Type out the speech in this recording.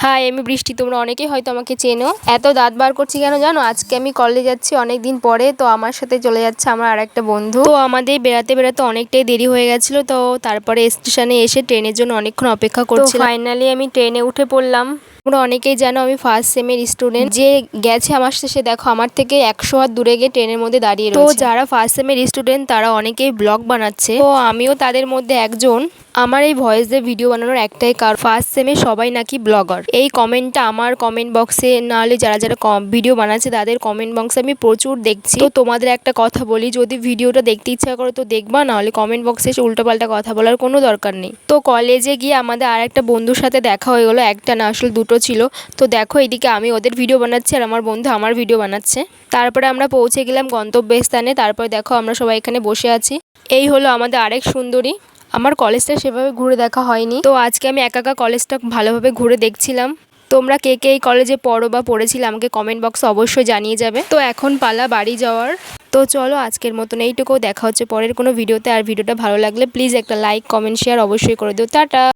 High, আমি বৃষ্টি। তোমরা অনেকেই হয়তো আমাকে চেনো। এত দাঁত বার করছি কেন জানো? আজকে আমি কলেজে যাচ্ছি অনেকদিন পরে, তো আমার সাথে চলে যাচ্ছে আমার আরেকটা বন্ধু। তো আমাদের বেড়াতে বেড়াতে অনেকটাই দেরি হয়ে গেছিল, তো তারপরে স্টেশনে এসে ট্রেনের জন্য অনেকক্ষণ অপেক্ষা করছিলাম। ফাইনালি আমি ট্রেনে উঠে পড়লাম। তোমরা অনেকেই জানো আমি ফার্স্ট সেমের স্টুডেন্ট। যে গেছে আমার সাথে সে দেখো আমার থেকে 100 হাত দূরে গিয়ে ট্রেনের মধ্যে দাঁড়িয়ে রয়েছে। তো যারা ফার্স্ট সেমের স্টুডেন্ট তারা অনেকেই ব্লগ বানাচ্ছে, তো আমিও তাদের মধ্যে একজন। আমার এই ভয়েস দিয়ে ভিডিও বানানোর একটাই কারণ, ফার্স্ট সেমে সবাই নাকি ব্লগার। এই কমেন্টটা আমার কমেন্ট বক্সে, নাহলে যারা যারা ভিডিও বানাচ্ছে তাদের কমেন্ট বক্সে আমি প্রচুর দেখছি। তো তোমাদের একটা কথা বলি, যদি ভিডিওটা দেখতে ইচ্ছা করো তো দেখবা, নাহলে কমেন্ট বক্সে এসে উল্টোপাল্টা কথা বলার কোনো দরকার নেই। তো কলেজে গিয়ে আমাদের আর একটা বন্ধুর সাথে দেখা হয়ে গেলো, একটা না আসলে দুটো ছিল। তো দেখো এদিকে আমি ওদের ভিডিও বানাচ্ছি আর আমার বন্ধু আমার ভিডিও বানাচ্ছে। তারপরে আমরা পৌঁছে গেলাম গন্তব্যস্থানে। তারপরে দেখো আমরা সবাই এখানে বসে আছি। এই হলো আমাদের আরেক সুন্দরী। আমার কলেজটা সেভাবে ঘুরে দেখা হয়নি, তো আজকে আমি একা একা কলেজটা ভালোভাবে ঘুরে দেখছিলাম। তোমরা কে কে এই কলেজে পড়ো বা পড়েছিলে আমাকে কমেন্ট বক্সে অবশ্যই জানিয়ে যাবে। তো এখন পালা বাড়ি যাওয়ার। তো চলো আজকের মতন এইটুকু, দেখা হচ্ছে পরের কোনো ভিডিওতে। আর ভিডিওটা ভালো লাগলে প্লিজ একটা লাইক কমেন্ট শেয়ার অবশ্যই করে দিও। টাটা।